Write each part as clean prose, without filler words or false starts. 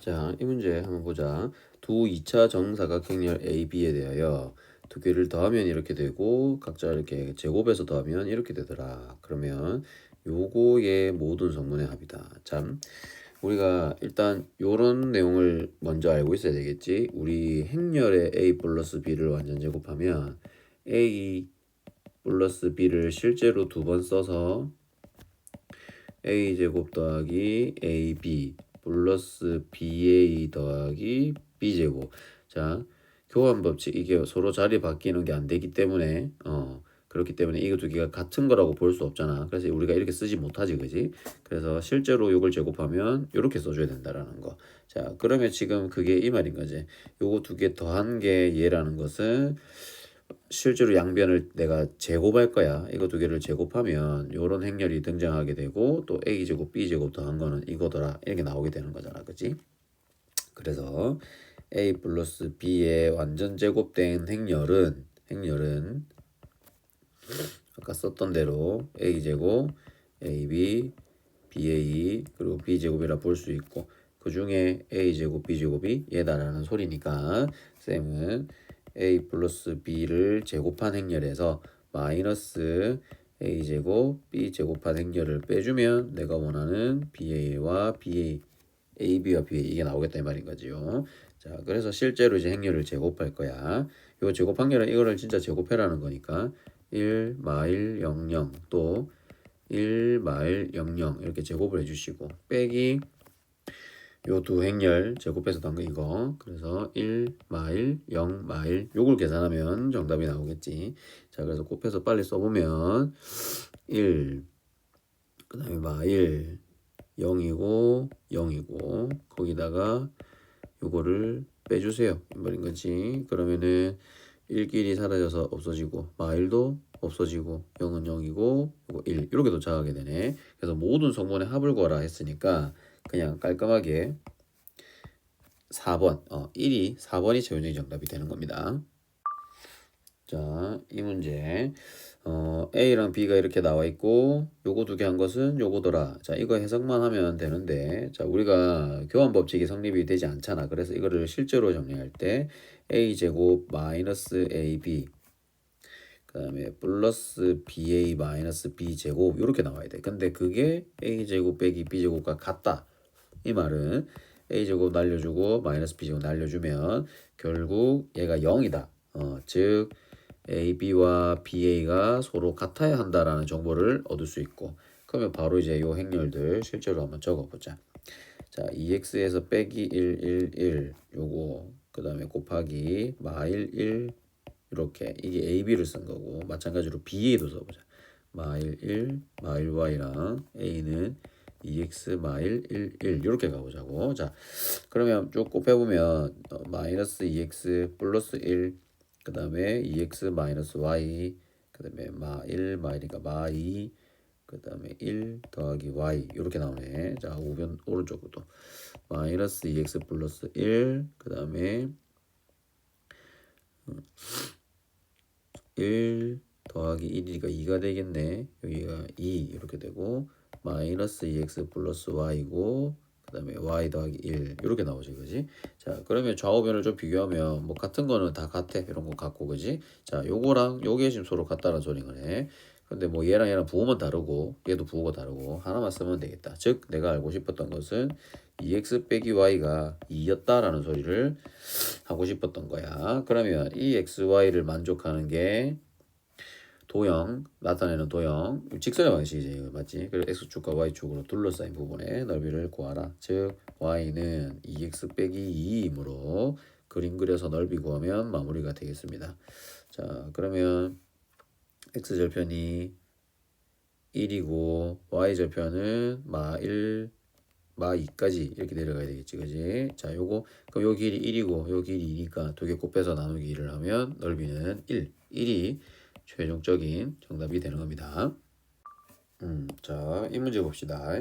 자, 이 문제 한번 보자. 두 2차 정사각형렬 AB에 대하여 두 개를 더하면 이렇게 되고 각자 이렇게 제곱해서 더하면 이렇게 되더라. 그러면 요거의 모든 성분의 합이다. 참, 우리가 일단 요런 내용을 먼저 알고 있어야 되겠지. 우리 행렬의 A 플러스 B를 완전 제곱하면 A 플러스 B를 실제로 두 번 써서 a제곱 더하기 ab 플러스 ba 더하기 b제곱. 자, 교환 법칙, 이게 서로 자리 바뀌는 게 안 되기 때문에 그렇기 때문에 이거 두 개가 같은 거라고 볼 수 없잖아. 그래서 우리가 이렇게 쓰지 못하지, 그지? 그래서 실제로 이걸 제곱하면 이렇게 써줘야 된다라는 거. 자, 그러면 지금 그게 이 말인 거지. 요거 두 개 더한 게 얘라는 것은 실제로 양변을 내가 제곱할 거야. 이거 두 개를 제곱하면 요런 행렬이 등장하게 되고 또 a제곱 b제곱 더한 거는 이거더라, 이렇게 나오게 되는 거잖아, 그치? 그래서 a 플러스 b의 완전 제곱된 행렬은 아까 썼던 대로 a제곱 ab ba 그리고 b제곱이라 볼 수 있고, 그 중에 a제곱 b제곱이 얘다라는 소리니까 쌤은 a 플러스 b를 제곱한 행렬에서 마이너스 a제곱 b제곱한 행렬을 빼주면 내가 원하는 ba와 ba, ab와 ba 이게 나오겠다 이 말인 거지요. 자, 그래서 실제로 이제 행렬을 제곱할 거야. 요 제곱한 결은 이거를 진짜 제곱해라는 거니까 1 마일 00 또 1 마일 00 이렇게 제곱을 해주시고 빼기 요 두 행렬 제곱해서 단 거 이거. 그래서 1 마일 0 마일 요걸 계산하면 정답이 나오겠지. 자, 그래서 곱해서 빨리 써보면 1 그 다음에 마일 0이고 0이고 거기다가 요거를 빼주세요 이 말인 거지. 그러면은 1끼리 사라져서 없어지고 마일도 없어지고 0은 0이고 요거 1 이렇게 도착하게 되네. 그래서 모든 성분의 합을 구하라 했으니까 그냥 깔끔하게 4번 4번이 최종적인 정답이 되는 겁니다. 자, 이 문제 A랑 B가 이렇게 나와 있고 요거 두 개 한 것은 요거더라. 자, 이거 해석만 하면 되는데, 자, 우리가 교환 법칙이 성립이 되지 않잖아. 그래서 이거를 실제로 정리할 때 A제곱 마이너스 AB 그 다음에 플러스 BA 마이너스 B제곱 이렇게 나와야 돼. 근데 그게 A제곱 빼기 B제곱과 같다. 이 말은 A제곱 날려주고 마이너스 B제곱 날려주면 결국 얘가 0이다. 즉 AB와 BA가 서로 같아야 한다라는 정보를 얻을 수 있고, 그러면 바로 이제 요 행렬들 실제로 한번 적어보자. 자, 2x에서 빼기 1 요거 그 다음에 곱하기 마일 1 이렇게 이게 AB를 쓴 거고, 마찬가지로 BA도 써보자. 마일 1 마일 Y랑 A는 2x 마일 1 이렇게 가보자고. 자, 그러면 쭉 곱해보면 마이너스 2x 플러스 1 그 다음에 2x 마이너스 y 그 다음에 마1 마이니까 마2 그 다음에 1 더하기 y 이렇게 나오네. 자, 우변 오른쪽부터 마이너스 2x 플러스 1 그 다음에 1 더하기 1이니까 2가 되겠네. 여기가 2 이렇게 되고 마이너스 2x 플러스 y고 그 다음에 y 더하기 1 이렇게 나오지, 그지? 자, 그러면 좌우변을 좀 비교하면 뭐 같은 거는 다 같아. 이런 거 같고, 그지? 자, 요거랑 요게 지금 서로 같다는 소리네. 근데 뭐 얘랑 부호만 다르고 얘도 부호가 다르고 하나만 쓰면 되겠다. 즉 내가 알고 싶었던 것은 2x 빼기 y가 2였다라는 소리를 하고 싶었던 거야. 그러면 이 xy를 만족하는 게 도형, 나타내는 도형, 직선의 방식이지, 맞지? 그래서 x축과 y축으로 둘러싸인 부분의 넓이를 구하라. 즉 y는 2x 빼기 2이므로 그림 그려서 넓이 구하면 마무리가 되겠습니다. 자, 그러면 x절편이 1이고 y절편은 마1 마2까지 이렇게 내려가야 되겠지, 그지? 자, 요거 그럼 요 길이 1이고 요 길이 2니까 두 개 곱해서 나누기 1을 하면 넓이는 1이 최종적인 정답이 되는 겁니다. 자, 이 문제 봅시다.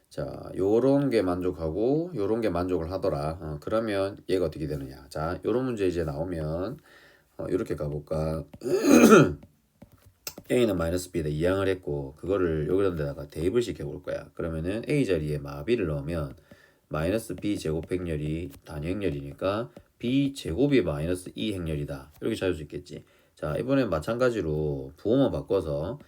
자, 요런 게 만족하고 요런 게 만족을 하더라. 그러면 얘가 어떻게 되느냐? 자, 요런 문제 이제 나오면 이렇게 가볼까? a는 마이너스 b다 이항을 했고 그거를 여기다가 대입을 시켜 볼 거야. 그러면은 a 자리에 마 b를 넣으면 마이너스 b제곱 행렬이 단행렬이니까 b제곱이 마이너스 2행렬이다. 이렇게 찾을 수 있겠지. 자, 이번엔 마찬가지로 부호만 바꿔서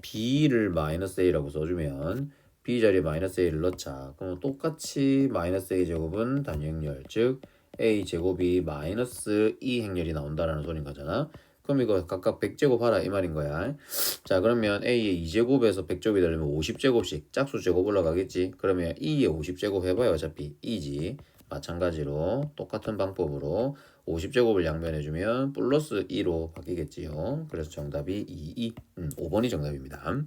b를 마이너스 a라고 써주면 b 자리에 마이너스 a를 넣자. 그럼 똑같이 마이너스 a 제곱은 단위행렬, 즉 a 제곱이 마이너스 2행렬이 나온다라는 소린 거잖아. 그럼 이거 각각 100제곱 하라 이 말인 거야. 자, 그러면 a의 2제곱에서 100제곱이 되려면 50제곱씩 짝수 제곱 올라가겠지. 그러면 2의 50제곱 해봐요. 어차피 2지. 마찬가지로 똑같은 방법으로 50제곱을 양변해주면 플러스 2로 바뀌겠지요. 그래서 정답이 5번이 정답입니다.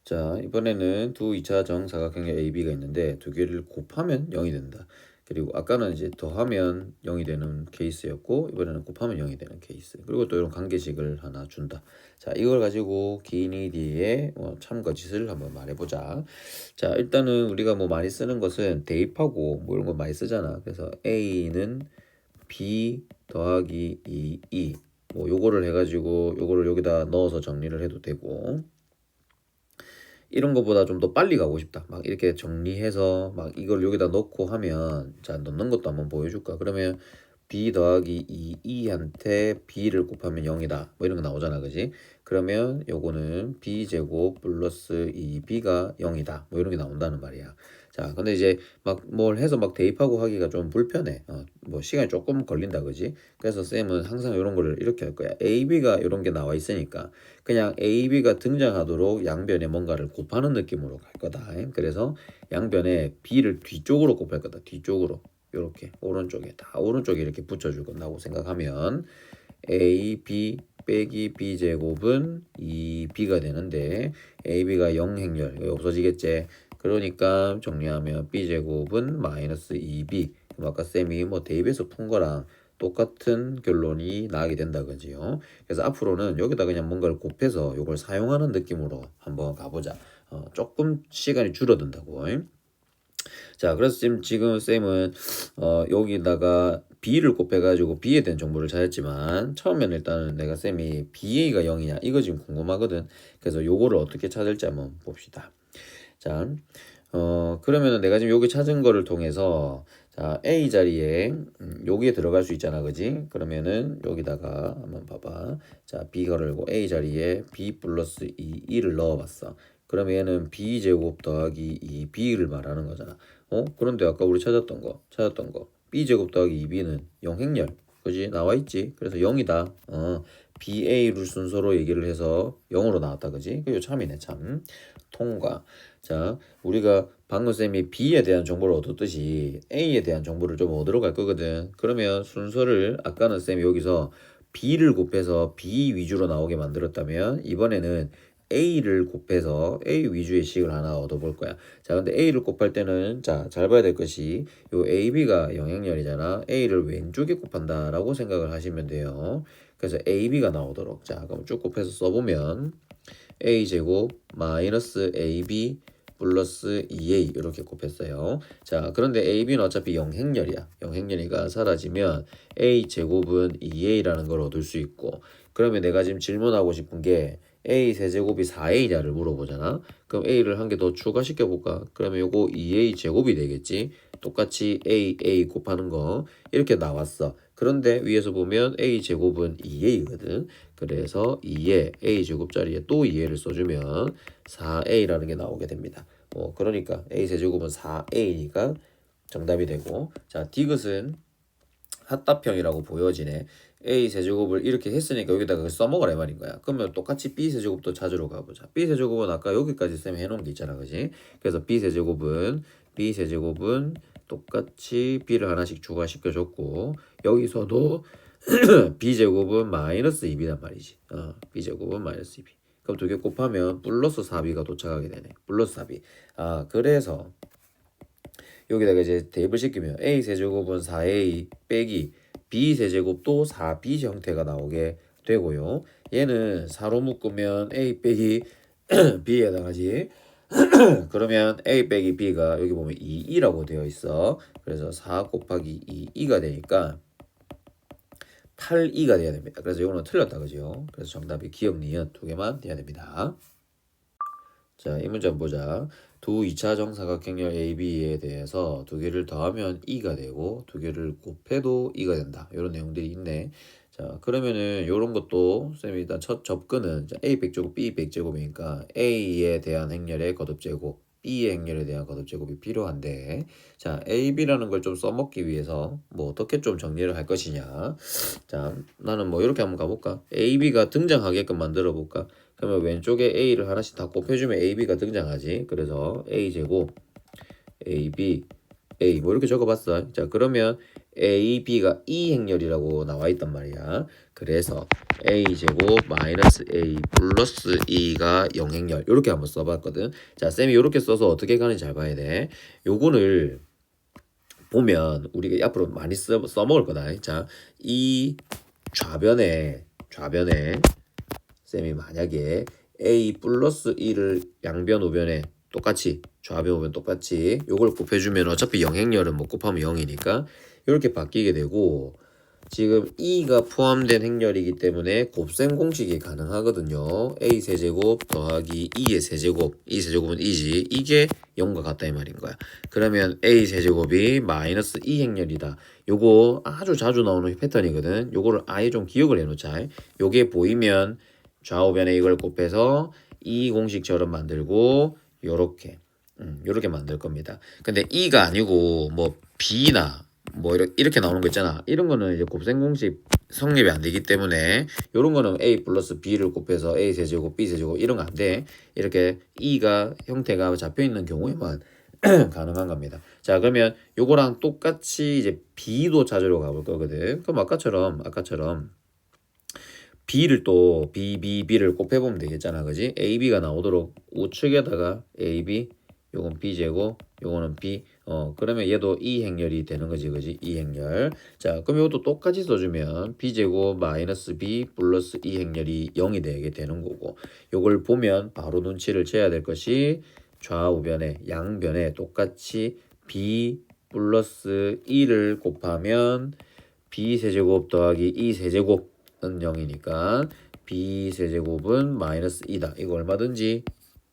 자, 이번에는 두 2차 정사각형의 AB가 있는데 두 개를 곱하면 0이 된다. 그리고 아까는 이제 더하면 0이 되는 케이스였고 이번에는 곱하면 0이 되는 케이스. 그리고 또 이런 관계식을 하나 준다. 자, 이걸 가지고 기니 뒤에 참거짓을 한번 말해보자. 자, 일단은 우리가 뭐 많이 쓰는 것은 대입하고 뭐 이런 거 많이 쓰잖아. 그래서 A는 B 더하기 2E 뭐 요거를 해가지고 요거를 여기다 넣어서 정리를 해도 되고 이런 거보다 좀 더 빨리 가고 싶다. 막 이렇게 정리해서 막 이걸 여기다 넣고 하면 자 넣는 것도 한번 보여줄까? 그러면 b 더하기 2e한테 b를 곱하면 0이다. 뭐 이런 거 나오잖아, 그지? 그러면 요거는 b제곱 플러스 2b가 0이다. 뭐 이런 게 나온다는 말이야. 자, 근데 이제 막 뭘 해서 막 대입하고 하기가 좀 불편해. 뭐 시간이 조금 걸린다, 그지? 그래서 쌤은 항상 이런 거를 이렇게 할 거야. AB가 이런 게 나와 있으니까 그냥 AB가 등장하도록 양변에 뭔가를 곱하는 느낌으로 갈 거다. 그래서 양변에 B를 뒤쪽으로 곱할 거다. 뒤쪽으로. 이렇게 오른쪽에 다 오른쪽에 이렇게 붙여줄 건다고 생각하면 AB 빼기 B제곱은 2B가 되는데 AB가 0행렬 여기 없어지겠지. 그러니까 정리하면 B제곱은 마이너스 2B. 아까 쌤이 뭐 대입해서 푼 거랑 똑같은 결론이 나게 된다 그지요. 그래서 앞으로는 여기다 그냥 뭔가를 곱해서 이걸 사용하는 느낌으로 한번 가보자. 조금 시간이 줄어든다고. 자, 그래서 지금 쌤은 여기다가 B를 곱해가지고 B에 대한 정보를 찾았지만 처음에는 일단은 내가 쌤이 BA가 0이냐 이거 지금 궁금하거든. 그래서 요거를 어떻게 찾을지 한번 봅시다. 자, 그러면은 내가 지금 여기 찾은 거를 통해서 자, A 자리에 여기에 들어갈 수 있잖아, 그지? 그러면은 여기다가 한번 봐봐. 자, B가 열고 A 자리에 B 플러스 2를 넣어봤어. 그러면 얘는 B 제곱 더하기 2B를 말하는 거잖아. 그런데 아까 우리 찾았던 거 B 제곱 더하기 2B는 0행렬, 그지? 나와 있지? 그래서 0이다. BA를 순서로 얘기를 해서 0으로 나왔다, 그지? 그게 참이네, 참. 통과. 자, 우리가 방금 쌤이 B에 대한 정보를 얻었듯이 A에 대한 정보를 좀 얻으러 갈 거거든. 그러면 순서를 아까는 쌤이 여기서 B를 곱해서 B 위주로 나오게 만들었다면 이번에는 A를 곱해서 A 위주의 식을 하나 얻어볼 거야. 자, 근데 A를 곱할 때는 자, 잘 봐야 될 것이 요 AB가 영행렬이잖아. A를 왼쪽에 곱한다라고 생각을 하시면 돼요. 그래서 AB가 나오도록. 자, 그럼 쭉 곱해서 써보면 a제곱 마이너스 ab 플러스 2a 이렇게 곱했어요. 자, 그런데 ab는 어차피 영행렬이야. 영행렬이가 사라지면 a제곱은 2a라는 걸 얻을 수 있고 그러면 내가 지금 질문하고 싶은 게 a 세제곱이 4a냐를 물어보잖아. 그럼 a를 한 개 더 추가시켜 볼까? 그러면 요거 2a 제곱이 되겠지. 똑같이 a 곱하는 거 이렇게 나왔어. 그런데 위에서 보면 a 제곱은 2a거든. 그래서 2에 a 제곱 자리에 또 2a를 써주면 4a라는 게 나오게 됩니다. 그러니까 a 세제곱은 4a니까 정답이 되고 자, 디귿은 핫답형이라고 보여지네. a 세제곱을 이렇게 했으니까 여기다가 그걸 써먹으라 이 말인 거야. 그러면 똑같이 b 세제곱도 찾으러 가보자. b 세제곱은 아까 여기까지 쌤이 해놓은 게 있잖아, 그지? 그래서 b 세제곱은 똑같이 b를 하나씩 추가시켜줬고 여기서도 b제곱은 마이너스 2b란 말이지. b제곱은 마이너스 2b. 그럼 두 개 곱하면 플러스 4b가 도착하게 되네. 플러스 4b. 그래서 여기다가 이제 대입을 시키면 a 세제곱은 4a 빼기 b 세제곱도 4b 형태가 나오게 되고요. 얘는 4로 묶으면 a 빼기 b에 해당하지. 그러면 a 빼기 b가 여기 보면 2라고 되어 있어. 그래서 4 곱하기 2가 되니까 8이가 돼야 됩니다. 그래서 이거는 틀렸다, 그죠? 그래서 정답이 기억, 니은 두 개만 돼야 됩니다. 자, 이 문제 한번 보자. 두 2차 정사각형열 AB에 대해서 두 개를 더하면 2가 되고 두 개를 곱해도 2가 된다. 이런 내용들이 있네. 자, 그러면은 이런 것도 쌤이 일단 첫 접근은 A 100제곱, B 100제곱이니까 A에 대한 행렬의 거듭제곱, B의 행렬에 대한 거듭제곱이 필요한데, 자, AB라는 걸 좀 써먹기 위해서 뭐 어떻게 좀 정리를 할 것이냐. 자, 나는 뭐 이렇게 한번 가볼까? AB가 등장하게끔 만들어 볼까? 그러면 왼쪽에 A를 하나씩 다 곱해주면 AB가 등장하지. 그래서 A제곱, AB, A 뭐 이렇게 적어봤어. 자, 그러면 AB가 E 행렬이라고 나와 있단 말이야. 그래서 A제곱 마이너스 A 플러스 E가 0행렬 이렇게 한번 써봤거든. 자, 쌤이 이렇게 써서 어떻게 가는지 잘 봐야 돼. 요거를 보면 우리가 앞으로 많이 써먹을 거다. 자, 이 좌변에 쌤이 만약에 A 플러스 1을 양변 우변에 똑같이 좌변 우변 똑같이 요걸 곱해주면 어차피 영행렬은 뭐 곱하면 0이니까 이렇게 바뀌게 되고, 지금 E가 포함된 행렬이기 때문에 곱셈 공식이 가능하거든요. A 세제곱 더하기 E의 세제곱, E 세제곱은 E지, 이게 0과 같다 이 말인 거야. 그러면 A 세제곱이 마이너스 E 행렬이다. 요거 아주 자주 나오는 패턴이거든. 요거를 아예 좀 기억을 해놓자. 요게 보이면 좌우변에 이걸 곱해서 E 공식처럼 만들고 요렇게 만들 겁니다. 근데 E가 아니고 뭐 B나 뭐 이렇게 나오는 거 있잖아. 이런 거는 이제 곱셈 공식 성립이 안 되기 때문에 요런 거는 A 플러스 B를 곱해서 A 세제곱 B 세제곱 이런 거 안 돼. 이렇게 E가 형태가 잡혀 있는 경우에만 가능한 겁니다. 자, 그러면 요거랑 똑같이 이제 B도 찾으러 가볼 거거든. 그럼 아까처럼 B를 또 B를 곱해보면 되겠잖아. 그지? AB가 나오도록 우측에다가 AB, 요건 B제곱, 요거는 B. 그러면 얘도 E 행렬이 되는 거지. 그지? E 행렬. 자, 그럼 이것도 똑같이 써주면 B제곱 마이너스 B 플러스 E 행렬이 0이 되게 되는 거고, 요걸 보면 바로 눈치를 채야 될 것이 좌우변에 양변에 똑같이 B 플러스 E를 곱하면 B 세제곱 더하기 E 세제곱 은 0이니까 B 세제곱은 마이너스 2다. 이거 얼마든지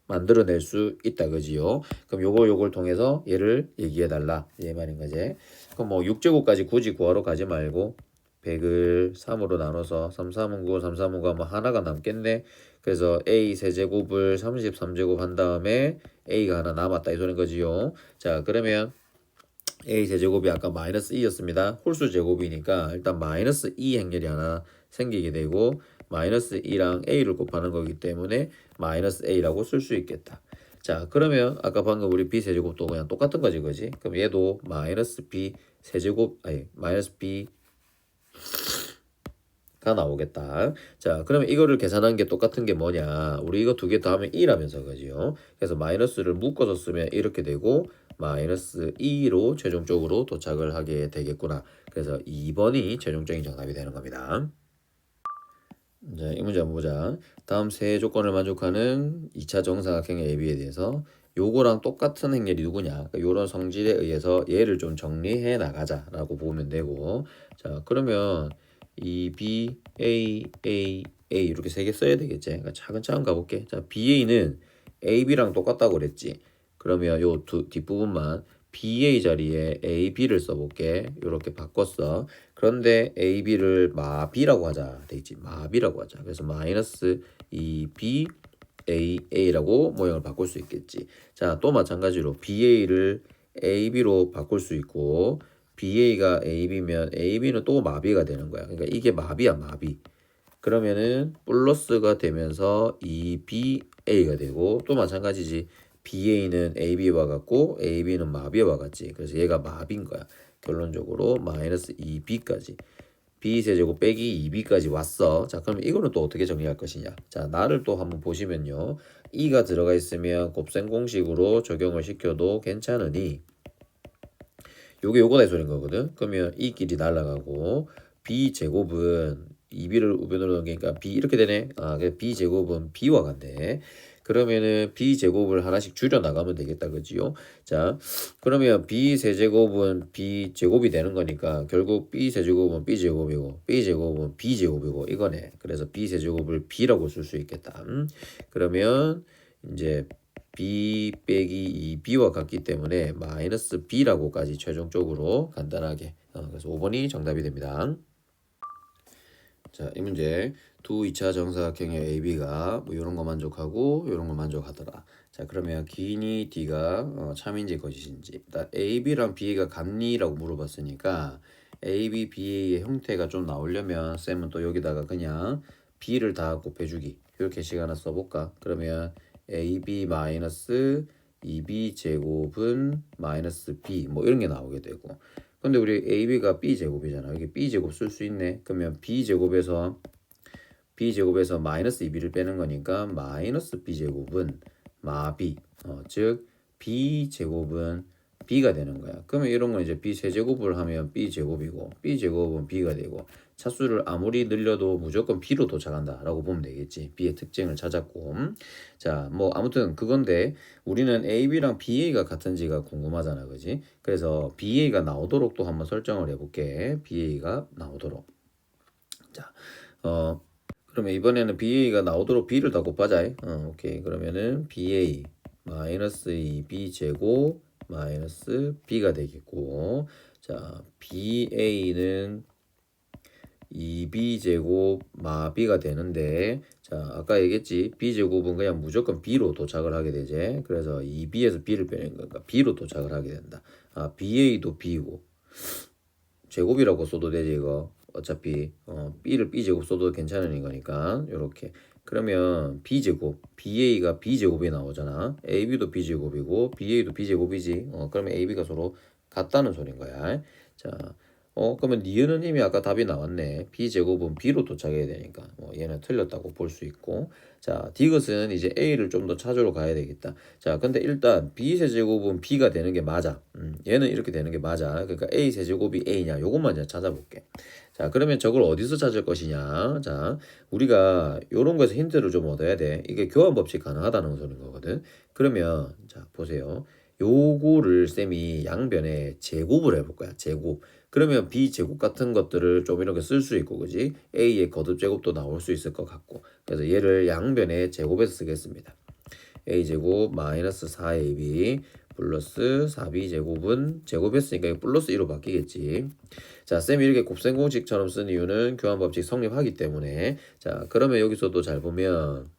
만들어낼 수 있다. 그지요? 그럼 요걸 통해서 얘를 얘기해달라. 이 말인 거지. 그럼 뭐 6제곱까지 굳이 구하러 가지 말고 100을 3으로 나눠서 3, 3은 9, 3, 3은 9 하면 하나가 남겠네. 그래서 A 세제곱을 33제곱 한 다음에 A가 하나 남았다. 이 소리인 거지요. 자, 그러면 A 세제곱이 아까 마이너스 2였습니다. 홀수 제곱이니까 일단 마이너스 2 행렬이 하나 생기게 되고, 마이너스 2랑 A를 곱하는 거기 때문에 마이너스 A라고 쓸 수 있겠다. 자, 그러면 아까 방금 우리 B 세제곱도 그냥 똑같은 거지, 그지? 그럼 얘도 마이너스 B 세제곱, 아니 마이너스 B가 나오겠다. 자, 그러면 이거를 계산한 게 똑같은 게 뭐냐? 우리 이거 두 개 더하면 2라면서, 그지요? 그래서 마이너스를 묶어서 쓰면 이렇게 되고 마이너스 2로 최종적으로 도착을 하게 되겠구나. 그래서 2번이 최종적인 정답이 되는 겁니다. 자, 이 문제 한번 보자. 다음 세 조건을 만족하는 2차 정사각형의 AB에 대해서 요거랑 똑같은 행렬이 누구냐? 그러니까 요런 성질에 의해서 얘를 좀 정리해 나가자라고 보면 되고, 자, 그러면 이 B, A 이렇게 세 개 써야 되겠지? 그러니까 차근차근 가볼게. 자, BA는 AB랑 똑같다고 그랬지? 그러면 요 뒷부분만 BA 자리에 AB를 써볼게. 이렇게 바꿨어. 그런데 AB를 마B라고 하자. 되겠지? 마B라고 하자. 그래서 마이너스 2B AA라고 모양을 바꿀 수 있겠지. 자, 또 마찬가지로 BA를 AB로 바꿀 수 있고, BA가 AB면 AB는 또 마비가 되는 거야. 그러니까 이게 마비야, 마비. 그러면은 플러스가 되면서 2BA가 되고, 또 마찬가지지. BA는 AB와 같고 AB는 마비와 같지. 그래서 얘가 마비인 거야. 결론적으로 마이너스 2B까지. B 세제곱 빼기 2B까지 왔어. 자, 그럼 이거는 또 어떻게 정리할 것이냐. 자, 나를 또 한번 보시면요. 2가 들어가 있으면 곱셈 공식으로 적용을 시켜도 괜찮으니 요거다 이 소린 거거든. 그러면 이 길이 날아가고 B 제곱은 2B를 우변으로 넘기니까 B 이렇게 되네. B 제곱은 B와 같네. 그러면은 B 제곱을 하나씩 줄여 나가면 되겠다, 그지요? 자, 그러면 B 세제곱은 B 제곱이 되는 거니까 결국 B 세제곱은 B 제곱이고 B 제곱은 B 제곱이고 이거네. 그래서 B 세제곱을 B라고 쓸 수 있겠다. 그러면 이제 b 빼기 2b와 같기 때문에 마이너스 b라고까지 최종적으로 간단하게 그래서 5번이 정답이 됩니다. 자, 이 문제 두 2차 정사각형의 AB가 뭐 이런 거 만족하고 이런 거 만족하더라. 자, 그러면 기니 D가 참인지 거짓인지. 일단 AB랑 BA가 같니라고 물어봤으니까 AB, BA의 형태가 좀 나오려면 쌤은 또 여기다가 그냥 B를 다 곱해주기 이렇게 식 하나 써볼까? 그러면 AB 마이너스 2B 제곱은 마이너스 B 뭐 이런 게 나오게 되고 근데 우리 AB가 B제곱이잖아. 여기 B제곱 쓸 수 있네. 그러면 B제곱에서 마이너스 2B를 빼는 거니까 마이너스 B제곱은 마B 즉 B제곱은 B가 되는 거야. 그러면 이런 건 이제 B 세제곱을 하면 B제곱이고 B제곱은 B가 되고 차수를 아무리 늘려도 무조건 B로 도착한다 라고 보면 되겠지. B의 특징을 찾았고 자, 뭐 아무튼 그건데 우리는 AB랑 BA가 같은지가 궁금하잖아. 그지? 그래서 BA가 나오도록 또 한번 설정을 해볼게. BA가 나오도록. 자, 그러면 이번에는 BA가 나오도록 B를 다 곱하자. 오케이. 그러면은 BA 마이너스 2B 제곱 마이너스 B가 되겠고 자, BA는 2b제곱 마 b가 되는데 자 아까 얘기했지 b제곱은 그냥 무조건 b로 도착을 하게 되지 그래서 2b에서 b를 빼는 거니까 b로 도착을 하게 된다 ba도 b고 제곱이라고 써도 되지 이거 어차피 b를 b제곱 써도 괜찮은 거니까 요렇게 그러면 b제곱 ba가 b제곱이 나오잖아 ab도 b제곱이고 ba도 b제곱이지 그러면 ab가 서로 같다는 소린 거야 자 그러면 니은은 이미 아까 답이 나왔네. b제곱은 b로 도착해야 되니까 얘는 틀렸다고 볼 수 있고 자 디귿은 이제 a를 좀 더 찾으러 가야 되겠다. 자 근데 일단 b 세제곱은 b가 되는 게 맞아. 얘는 이렇게 되는 게 맞아. 그러니까 a 세제곱이 a냐 요것만 이제 찾아볼게. 자 그러면 저걸 어디서 찾을 것이냐 자 우리가 요런 거에서 힌트를 좀 얻어야 돼. 이게 교환 법칙 가능하다는 소리인 거거든. 그러면 자 보세요. 요거를 쌤이 양변에 제곱을 해볼 거야. 제곱. 그러면 b제곱 같은 것들을 좀 이렇게 쓸 수 있고 그지? a의 거듭 제곱도 나올 수 있을 것 같고 그래서 얘를 양변에 제곱해서 쓰겠습니다. a제곱 마이너스 4ab 플러스 4b 제곱은 제곱했으니까 이거 플러스 2로 바뀌겠지. 자, 쌤이 이렇게 곱셈공식처럼 쓴 이유는 교환법칙 성립하기 때문에 자 그러면 여기서도 잘 보면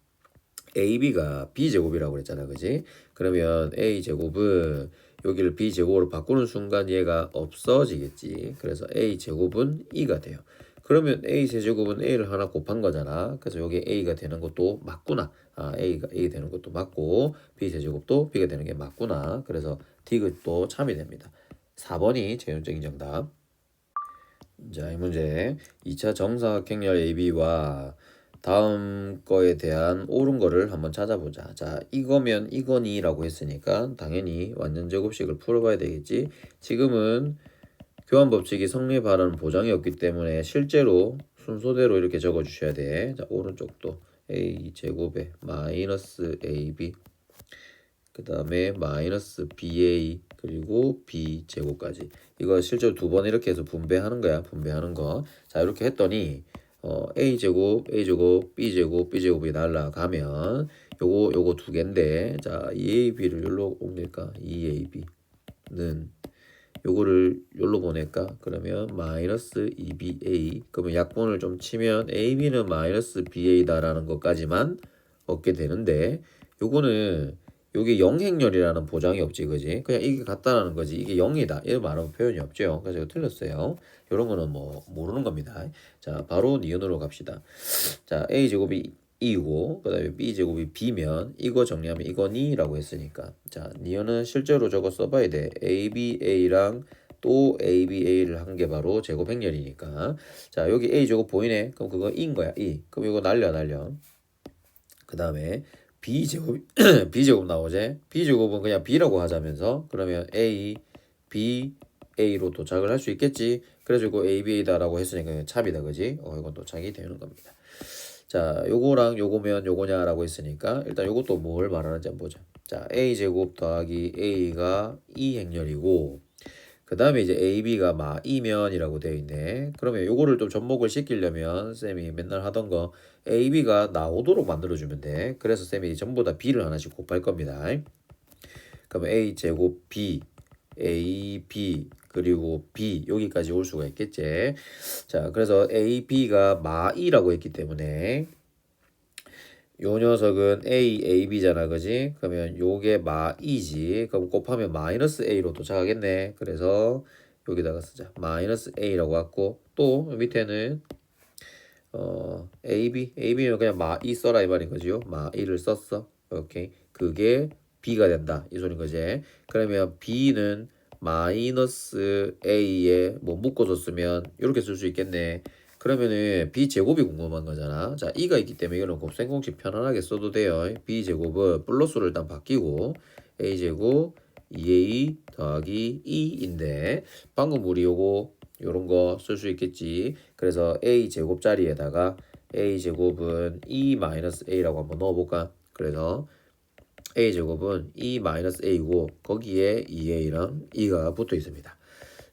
ab가 b제곱이라고 그랬잖아 그지? 그러면 a제곱은 여기를 b제곱으로 바꾸는 순간 얘가 없어지겠지. 그래서 a제곱은 2가 돼요. 그러면 a 세제곱은 a를 하나 곱한 거잖아. 그래서 여기 a가 되는 것도 맞구나. a가 a 되는 것도 맞고 b 세제곱도 b가 되는 게 맞구나. 그래서 디귿도 참이 됩니다. 4번이 최종적인 정답. 자, 이 문제 2차 정사각형열 AB와 다음 거에 대한 옳은 거를 한번 찾아보자. 자, 이거면 이거니라고 했으니까 당연히 완전 제곱식을 풀어봐야 되겠지. 지금은 교환 법칙이 성립하라는 보장이 없기 때문에 실제로 순서대로 이렇게 적어주셔야 돼. 자, 오른쪽도 a 제곱에 마이너스 ab 그 다음에 마이너스 ba 그리고 b 제곱까지 이거 실제로 두 번 이렇게 해서 분배하는 거야. 분배하는 거. 자 이렇게 했더니 a제곱 b제곱 b제곱이 날라가면 요거 두 개인데 자 2ab를 여기로 옮길까 2ab는 요거를 여기로 보낼까 그러면 마이너스 2ba 그러면 약분을 좀 치면 ab는 마이너스 ba다라는 것까지만 얻게 되는데 요거는 요게 영행렬이라는 보장이 없지 그지 그냥 이게 같다라는 거지 이게 0이다 이런 말하면 표현이 없죠 그래서 이거 틀렸어요 요런 거는 뭐 모르는 겁니다 자 바로 니은으로 갑시다 자 a제곱이 2고 그 다음에 b제곱이 b면 이거 정리하면 이거니 라고 했으니까 자 니은은 실제로 저거 써봐야 돼 aba랑 또 aba를 한 게 바로 제곱 행렬이니까 자 여기 a제곱 보이네 그럼 그거 2인 거야 2 그럼 이거 날려 그 다음에 b제곱 b제곱 나오지 b제곱은 그냥 b라고 하자면서 그러면 a b a로 도착을 할 수 있겠지 그래서 이거 aba다라고 했으니까 찹이다 그지 이건 도착이 되는 겁니다 자 요거랑 요거면 요거냐라고 했으니까 일단 요것도 뭘 말하는지 한번 보자 자 a제곱 더하기 a가 2행렬이고 그 다음에 이제 AB가 마이면이라고 되어 있네. 그러면 요거를 좀 접목을 시키려면 쌤이 맨날 하던 거 AB가 나오도록 만들어주면 돼. 그래서 쌤이 전부 다 B를 하나씩 곱할 겁니다. 그러면 A 제곱 B, AB 그리고 B 여기까지 올 수가 있겠지. 자, 그래서 AB가 마이라고 했기 때문에 요 녀석은 A, AB잖아, 그지? 그러면 요게 마이지. 그럼 곱하면 마이너스 A로 도착하겠네. 그래서 여기다가 쓰자. 마이너스 A라고 했고 또 밑에는 AB는 그냥 마이 써라 이 말인 거지요. 마이를 썼어. 오케이. 그게 B가 된다. 이 소린 거지. 그러면 B는 마이너스 A에 뭐 묶어서 쓰면 이렇게 쓸 수 있겠네. 그러면은 B 제곱이 궁금한 거잖아. 자, E가 있기 때문에 이거는 곱셈 공식 편안하게 써도 돼요. B제곱은 플러스로 일단 바뀌고 A제곱 2A 더하기 2인데 방금 우리 요거 요런 거 쓸 수 있겠지. 그래서 A제곱 자리에다가 A제곱은 2-A라고 한번 넣어볼까? 그래서 A제곱은 2-A고 거기에 2A랑 2가 붙어 있습니다.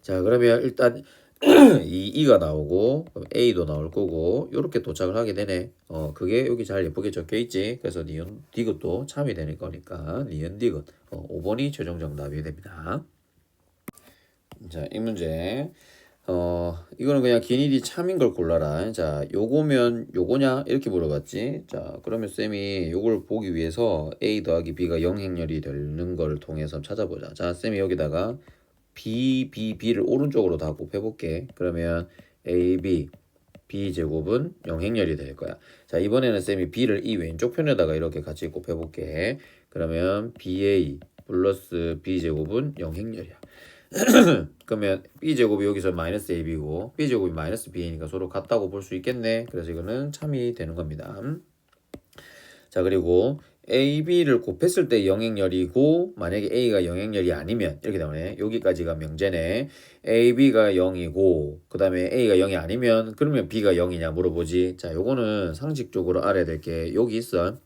자, 그러면 일단 이 2가 나오고 A도 나올 거고 이렇게 도착을 하게 되네. 그게 여기 잘 예쁘게 적혀 있지. 그래서 니은 디귿도 참이 되는 거니까 니은 디귿 5번이 최종 정답이 됩니다. 자, 이 문제 이거는 그냥 기니디 참인 걸 골라라. 자, 요거면 요거냐 이렇게 물어봤지. 자, 그러면 쌤이 요걸 보기 위해서 A 더하기 B가 영행렬이 되는 걸 통해서 찾아보자. 자, 쌤이 여기다가 B를 오른쪽으로 다 곱해볼게. 그러면 AB B제곱은 영행렬이 될 거야. 자, 이번에는 쌤이 B를 이 왼쪽 편에다가 이렇게 같이 곱해볼게. 그러면 BA 플러스 B제곱은 영행렬이야. 그러면 B제곱이 여기서 마이너스 AB고 B제곱이 마이너스 B니까 서로 같다고 볼 수 있겠네. 그래서 이거는 참이 되는 겁니다. 자, 그리고 AB를 곱했을 때 영행렬이고 만약에 A가 영행렬이 아니면 이렇게 나오네. 여기까지가 명제네. AB가 0이고 그 다음에 A가 0이 아니면 그러면 B가 0이냐 물어보지. 자, 요거는 상식적으로 알아야 될 게 여기 있어.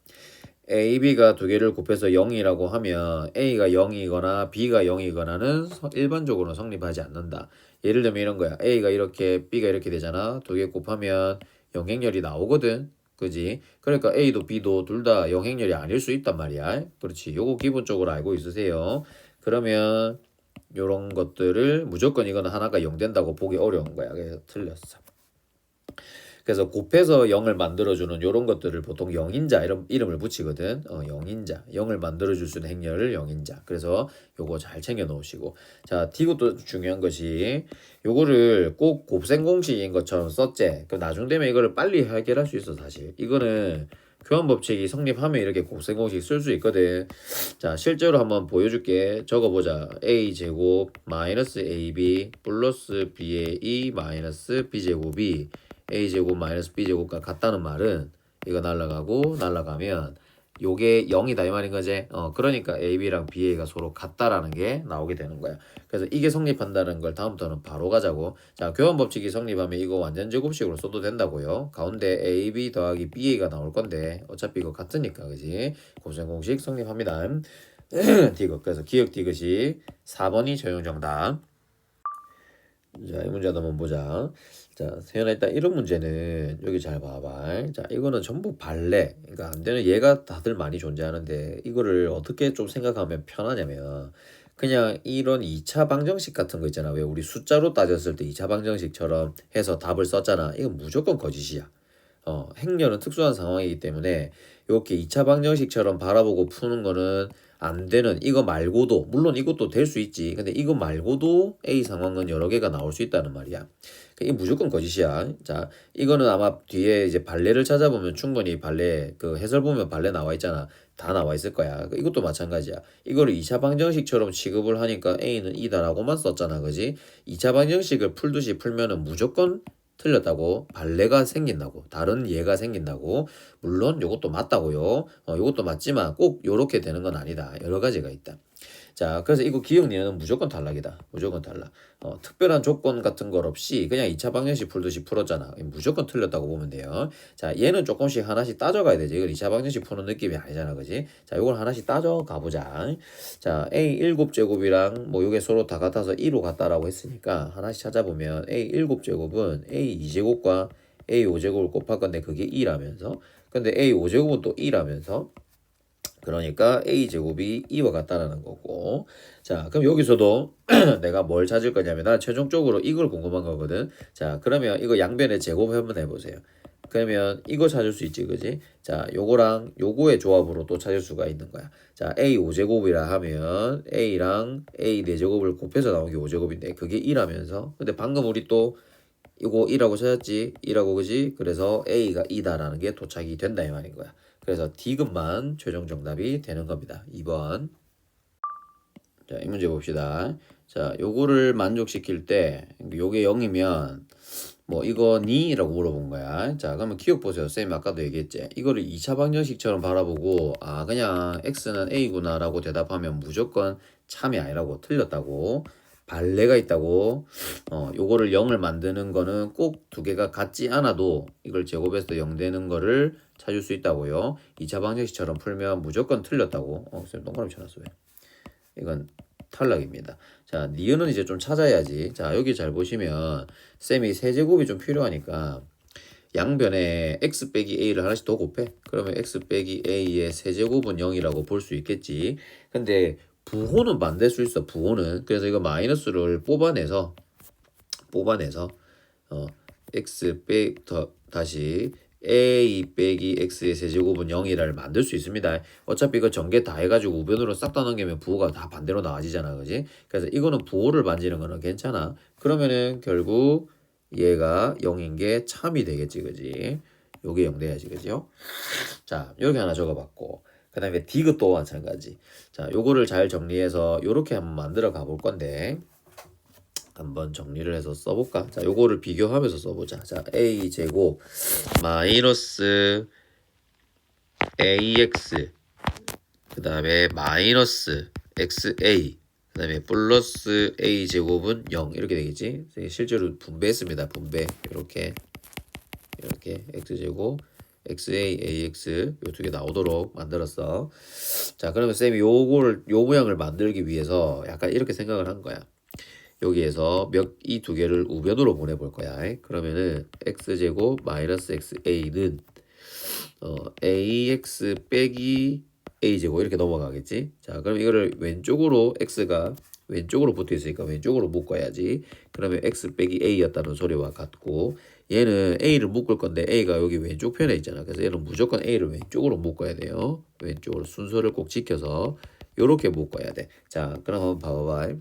A, B가 두 개를 곱해서 0이라고 하면 A가 0이거나 B가 0이거나는 일반적으로 성립하지 않는다. 예를 들면 이런 거야. A가 이렇게 B가 이렇게 되잖아. 두 개 곱하면 영행렬이 나오거든. 그지? 그러니까 A도 B도 둘 다 영행렬이 아닐 수 있단 말이야. 그렇지. 요거 기본적으로 알고 있으세요. 그러면 요런 것들을 무조건 이거는 하나가 0 된다고 보기 어려운 거야. 그래서 틀렸어. 그래서 곱해서 0을 만들어주는 이런 것들을 보통 영인자 이름을 붙이거든. 영인자. 0을 만들어줄 수 있는 행렬을 영인자. 그래서 요거 잘 챙겨 놓으시고. 자, 이것도 중요한 것이 요거를 꼭 곱셈 공식인 것처럼 썼지. 그럼 나중 되면 이거를 빨리 해결할 수 있어 사실. 이거는 교환 법칙이 성립하면 이렇게 곱셈 공식 쓸 수 있거든. 자, 실제로 한번 보여줄게. 적어보자. A제곱 마이너스 AB 플러스 BA 마이너스 B제곱이 A제곱 마이너스 B제곱과 같다는 말은 이거 날라가고 날라가면 요게 0이다 이 말인 거지. 그러니까 AB랑 BA가 서로 같다라는 게 나오게 되는 거야. 그래서 이게 성립한다는 걸 다음부터는 바로 가자고. 자, 교환 법칙이 성립하면 이거 완전 제곱식으로 써도 된다고요. 가운데 AB 더하기 BA가 나올 건데 어차피 이거 같으니까 그지. 곱셈 공식 성립합니다. 디귿. 그래서 기억 디귿이 4번이 최종 정답. 자, 이 문제도 한번 보자. 자, 세연아 일단 이런 문제는 여기 잘 봐봐. 자, 이거는 전부 발레. 그러니까 안 되는 얘가 다들 많이 존재하는데 이거를 어떻게 좀 생각하면 편하냐면 그냥 이런 2차 방정식 같은 거 있잖아. 왜 우리 숫자로 따졌을 때 2차 방정식처럼 해서 답을 썼잖아. 이건 무조건 거짓이야. 행렬은 특수한 상황이기 때문에 이렇게 2차 방정식처럼 바라보고 푸는 거는 안 되는 이거 말고도 물론 이것도 될 수 있지. 근데 이거 말고도 A 상황은 여러 개가 나올 수 있다는 말이야. 이게 무조건 거짓이야. 자, 이거는 아마 뒤에 이제 발레를 찾아보면 충분히 발레 그 해설 보면 발레 나와 있잖아. 다 나와 있을 거야. 이것도 마찬가지야. 이거를 2차 방정식처럼 취급을 하니까 A는 이다라고만 썼잖아. 그지? 2차 방정식을 풀듯이 풀면은 무조건 틀렸다고 발레가 생긴다고 다른 예가 생긴다고 물론 요것도 맞다고요. 요것도 맞지만 꼭 요렇게 되는 건 아니다. 여러 가지가 있다. 자, 그래서 이거 기억니은 무조건 탈락이다. 무조건 탈락. 특별한 조건 같은 걸 없이 그냥 2차 방정식 풀듯이 풀었잖아. 무조건 틀렸다고 보면 돼요. 자, 얘는 조금씩 하나씩 따져가야 되지. 이건 2차 방정식 푸는 느낌이 아니잖아. 그지? 자, 요걸 하나씩 따져가 보자. 자, A 7제곱이랑 뭐 요게 서로 다 같아서 2로 같다라고 했으니까 하나씩 찾아보면 A 7제곱은 A 2제곱과 A 5제곱을 곱할 건데 그게 2라면서, 근데 A 5제곱은 또 2라면서, 그러니까 A제곱이 2와 같다라는 거고. 자, 그럼 여기서도 내가 뭘 찾을 거냐면 난 최종적으로 이걸 궁금한 거거든. 자, 그러면 이거 양변의 제곱 한번 해보세요. 그러면 이거 찾을 수 있지, 그지? 자, 요거랑 요거의 조합으로 또 찾을 수가 있는 거야. 자, A 5제곱이라 하면 A랑 A 4제곱을 곱해서 나온 게 5제곱인데 그게 2라면서, 근데 방금 우리 또 이거 2라고 찾았지? 2라고, 그지? 그래서 A가 2다라는 게 도착이 된다 이 말인 거야. 그래서 D급만 최종 정답이 되는 겁니다. 2번. 자, 이 문제 봅시다. 자, 요거를 만족시킬 때 요게 0이면 뭐 이거 니라고 물어본 거야. 자, 그러면 기억 보세요. 쌤이 아까도 얘기했지. 이거를 2차 방정식처럼 바라보고 그냥 x는 a구나 라고 대답하면 무조건 참이 아니라고, 틀렸다고, 발레가 있다고. 요거를 0을 만드는 거는 꼭 두 개가 같지 않아도 이걸 제곱해서 0 되는 거를 찾을 수 있다고요. 2차 방정식처럼 풀면 무조건 틀렸다고. 쌤 동그라미 쳐놨어 왜? 이건 탈락입니다. 자, 니은은 이제 좀 찾아야지. 자, 여기 잘 보시면 쌤이 세제곱이 좀 필요하니까 양변에 x 빼기 a를 하나씩 더 곱해. 그러면 x 빼기 a의 세제곱은 0이라고 볼 수 있겠지. 근데 부호는 만들 수 있어. 부호는. 그래서 이거 마이너스를 뽑아내서 x 다시 a 빼기 x의 세제곱은 0이라를 만들 수 있습니다. 어차피 이거 전개 다 해가지고 우변으로 싹 다 넘기면 부호가 다 반대로 나와지잖아, 그지? 그래서 이거는 부호를 만지는 거는 괜찮아. 그러면은 결국 얘가 0인 게 참이 되겠지, 그지? 요게 0 돼야지, 그죠? 자, 여기 하나 적어봤고, 그 다음에 디귿도 마찬가지. 자, 요거를 잘 정리해서 요렇게 한번 만들어 가볼 건데, 한번 정리를 해서 써볼까? 자, 요거를 비교하면서 써보자. 자, a 제곱 마이너스 ax, 그 다음에 마이너스 xa, 그 다음에 플러스 a 제곱은 0 이렇게 되겠지? 실제로 분배했습니다. 분배 이렇게 x 제곱 xa ax 요 두 개 나오도록 만들었어. 자, 그러면 쌤이 요거를 요 모양을 만들기 위해서 약간 이렇게 생각을 한 거야. 여기에서 이 두 개를 우변으로 보내볼 거야. 그러면은 x제곱 마이너스 xa는 ax 빼기 a제곱 이렇게 넘어가겠지. 자, 그럼 이거를 왼쪽으로 x가 왼쪽으로 붙어 있으니까 왼쪽으로 묶어야지. 그러면 x 빼기 a였다는 소리와 같고, 얘는 a를 묶을 건데 a가 여기 왼쪽 편에 있잖아. 그래서 얘는 무조건 a를 왼쪽으로 묶어야 돼요. 왼쪽으로 순서를 꼭 지켜서 요렇게 묶어야 돼. 자, 그럼 한번 봐봐봐.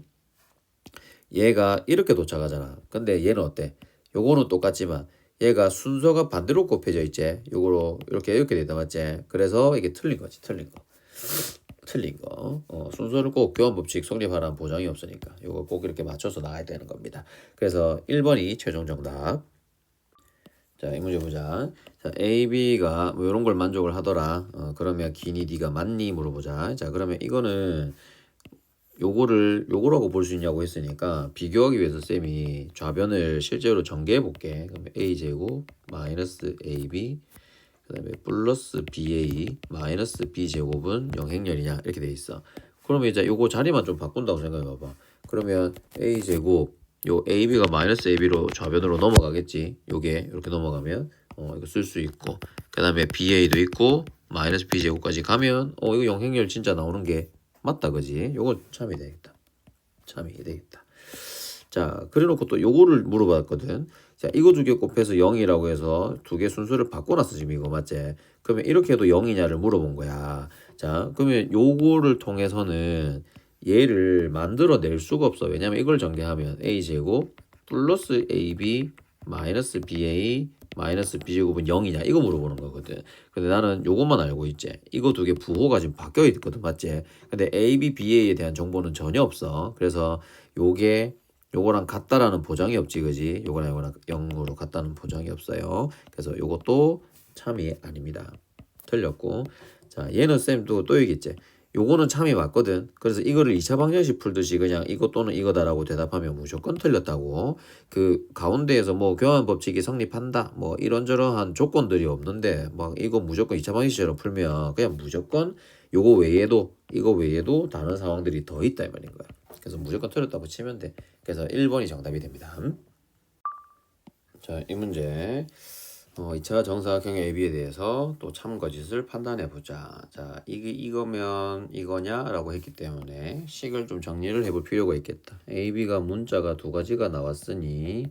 얘가 이렇게 도착하잖아. 근데 얘는 어때? 요거는 똑같지만 얘가 순서가 반대로 곱해져 있지. 요거로 이렇게 되다 맞지? 그래서 이게 틀린 거지. 틀린 거. 순서를 꼭 교환 법칙 성립하라는 보장이 없으니까 요거 꼭 이렇게 맞춰서 나가야 되는 겁니다. 그래서 1번이 최종 정답. 자, 이 문제 보자. 자, A, B가 뭐 이런 걸 만족을 하더라. 그러면 기니 D가 맞니? 물어보자. 자, 그러면 이거는 요거라고 볼 수 있냐고 했으니까 비교하기 위해서 쌤이 좌변을 실제로 전개해 볼게. 그러면 a제곱 마이너스 ab 그 다음에 플러스 ba 마이너스 b제곱은 0행렬이냐 이렇게 돼 있어. 그러면 이제 요거 자리만 좀 바꾼다고 생각해 봐봐. 그러면 a제곱 요 ab가 마이너스 ab로 좌변으로 넘어가겠지. 요게 이렇게 넘어가면 이거 쓸 수 있고, 그 다음에 ba도 있고 마이너스 b제곱까지 가면 이거 0행렬 진짜 나오는 게 맞다, 그지? 요거 참이 되겠다. 자, 그래놓고 또 요거를 물어봤거든. 자, 이거 두 개 곱해서 0이라고 해서 두 개 순서를 바꿔놨어, 지금 이거 맞지? 그러면 이렇게 해도 0이냐를 물어본 거야. 자, 그러면 요거를 통해서는 얘를 만들어낼 수가 없어. 왜냐면 이걸 전개하면 a제곱 플러스 ab 마이너스 ba 마이너스 b제곱은 0이냐 이거 물어보는 거거든. 근데 나는 요것만 알고 있지. 이거 두 개 부호가 지금 바뀌어 있거든, 맞지? 근데 ab, ba에 대한 정보는 전혀 없어. 그래서 요거랑 같다라는 보장이 없지, 그지? 요거랑 0으로 같다는 보장이 없어요. 그래서 요것도 참이 아닙니다. 틀렸고, 자, 얘는 쌤 또 얘기했지. 요거는 참이 맞거든. 그래서 이거를 2차 방정식 풀듯이 그냥 이거 또는 이거다라고 대답하면 무조건 틀렸다고. 그 가운데에서 뭐 교환 법칙이 성립한다. 뭐 이런저런한 조건들이 없는데 막 이거 무조건 2차 방정식처럼 풀면 그냥 무조건 요거 외에도 이거 외에도 다른 상황들이 더 있다 이 말인 거야. 그래서 무조건 틀렸다고 치면 돼. 그래서 1번이 정답이 됩니다. 자, 이 문제 2차 정사각형 AB에 대해서 또 참거짓을 판단해 보자. 자, 이거면 이거냐라고 했기 때문에 식을 좀 정리를 해볼 필요가 있겠다. AB가 문자가 두 가지가 나왔으니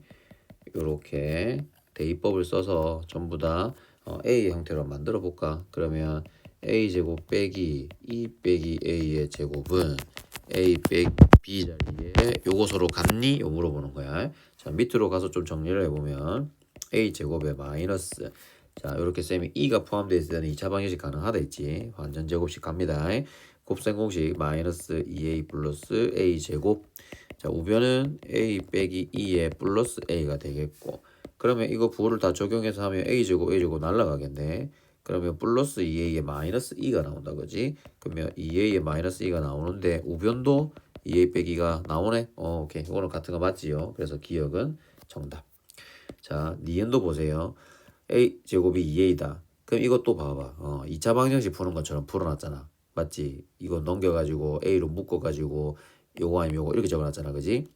이렇게 대입법을 써서 전부 다 A의 형태로 만들어 볼까? 그러면 A제곱 빼기 2 빼기 A의 제곱은 A 빼기 B 자리에 요거 서로 같니? 요 물어보는 거야. 자, 밑으로 가서 좀 정리를 해보면 A제곱에 마이너스, 자 이렇게 쌤이 2가 포함되어 있을 때는 2차 방정식 가능하다 했지. 완전 제곱식 갑니다. 곱셈 공식 마이너스 2A 플러스 A제곱, 자 우변은 A 빼기 2에 플러스 A가 되겠고, 그러면 이거 부호를 다 적용해서 하면 A제곱 A제곱 날라가겠네. 그러면 플러스 2A에 마이너스 2가 나온다 그지? 그러면 2A에 마이너스 2가 나오는데 우변도 2A 빼기가 나오네. 오케이. 이거는 같은 거 맞지요? 그래서 기억은 정답. 자, 니은도 보세요. A 제곱이 2A다. 그럼 이것도 봐봐. 2차 방정식 푸는 것처럼 풀어놨잖아. 맞지? 이거 넘겨가지고 A로 묶어가지고 요거 아니면 요거 이렇게 적어놨잖아. 그지?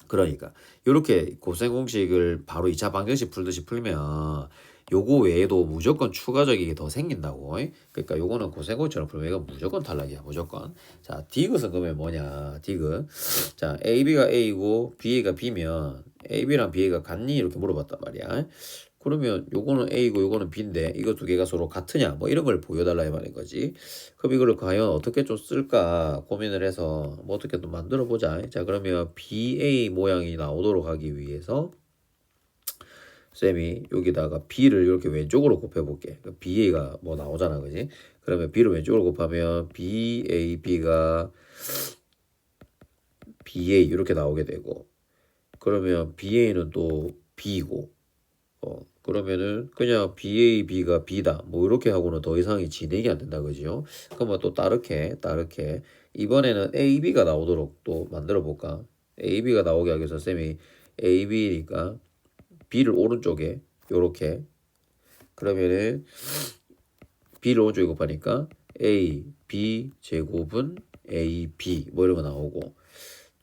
그러니까 요렇게 곱셈 공식을 바로 2차 방정식 풀듯이 풀면 요거 외에도 무조건 추가적인 게 더 생긴다고. 그러니까 요거는 곱셈 공식처럼 풀면 이건 무조건 탈락이야. 무조건. 자, 디귿은 그러면 뭐냐? 디귿. 자, AB가 A고 BA가 B면 AB랑 BA가 같니? 이렇게 물어봤단 말이야. 그러면 요거는 A고 요거는 B인데 이거 두 개가 서로 같으냐? 뭐 이런 걸 보여달라 이 말인 거지. 그럼 이거를 과연 어떻게 좀 쓸까 고민을 해서 뭐 어떻게 또 만들어 보자. 자, 그러면 BA 모양이 나오도록 하기 위해서 쌤이 여기다가 B를 이렇게 왼쪽으로 곱해볼게. BA가 뭐 나오잖아, 그지? 그러면 B를 왼쪽으로 곱하면 BAB가 BA 이렇게 나오게 되고, 그러면 BA는 또 B고, 그러면은 그냥 BAB가 B다 뭐 이렇게 하고는 더 이상이 진행이 안 된다 그죠? 그러면 또 다르게 이번에는 AB가 나오도록 또 만들어 볼까? AB가 나오게 하기 위해서 쌤이 AB니까 B를 오른쪽에 요렇게, 그러면은 B를 오른쪽에 곱하니까 A, B 제곱은 AB 뭐 이런 거 나오고,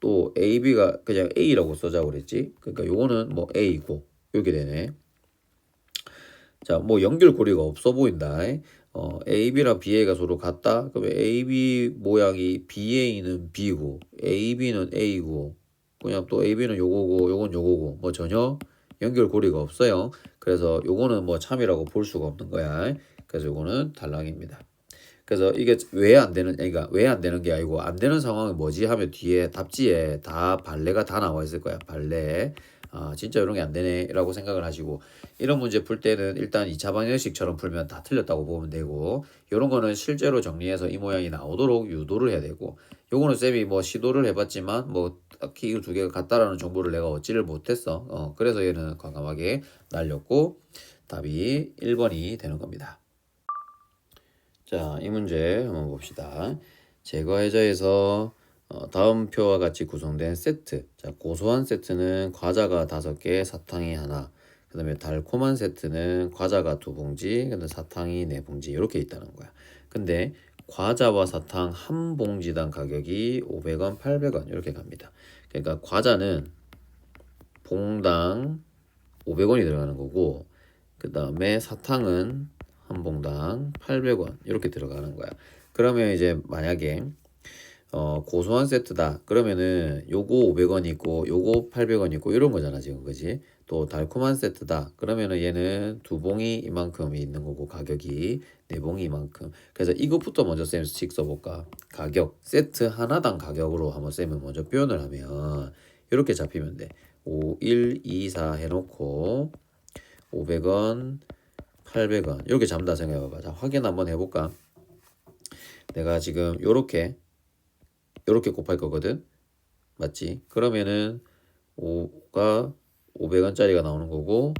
또 AB가 그냥 A라고 써자고 그랬지? 그러니까 요거는 뭐 A고 이렇게 되네. 자, 뭐 연결고리가 없어 보인다. AB랑 BA가 서로 같다? 그러면 AB 모양이 BA는 B고 AB는 A고 그냥 또 AB는 요거고 요건 요거고 뭐 전혀 연결고리가 없어요. 그래서 요거는 뭐 참이라고 볼 수가 없는 거야. 그래서 요거는 탈락입니다. 그래서 이게 왜 안 되는, 그러니까 왜 안 되는 게 아니고 안 되는 상황이 뭐지 하면 뒤에 답지에 다 발레가 다 나와 있을 거야. 발레. 아, 진짜 이런 게 안 되네 라고 생각을 하시고, 이런 문제 풀 때는 일단 2차 방정식처럼 풀면 다 틀렸다고 보면 되고, 이런 거는 실제로 정리해서 이 모양이 나오도록 유도를 해야 되고, 요거는 쌤이 뭐 시도를 해봤지만 뭐 딱히 이 두 개가 같다라는 정보를 내가 얻지를 못했어. 그래서 얘는 과감하게 날렸고 답이 1번이 되는 겁니다. 자, 이 문제 한번 봅시다. 제거해저에서 다음 표와 같이 구성된 세트. 자, 고소한 세트는 과자가 5개, 사탕이 하나. 그 다음에 달콤한 세트는 과자가 2봉지, 근데 사탕이 4봉지 이렇게 있다는 거야. 근데 과자와 사탕 한 봉지당 가격이 500원, 800원 이렇게 갑니다. 그러니까 과자는 봉당 500원이 들어가는 거고, 그 다음에 사탕은 한 봉당 800원 이렇게 들어가는 거야. 그러면 이제 만약에 고소한 세트다 그러면은 요거 500원 있고 요거 800원 있고 이런 거잖아 지금, 그지? 또 달콤한 세트다 그러면은 얘는 2봉이 이만큼이 있는 거고 가격이 4봉이 이만큼. 그래서 이것부터 먼저 쌤 식 써볼까? 가격 세트 하나당 가격으로 한번 쌤은 먼저 표현을 하면 이렇게 잡히면 돼. 5, 1, 2, 4 해놓고 500원 800원 이렇게 잡는다 생각해봐. 자, 확인 한번 해볼까? 내가 지금 요렇게 곱할 거거든, 맞지? 그러면은 5가 500원짜리가 나오는 거고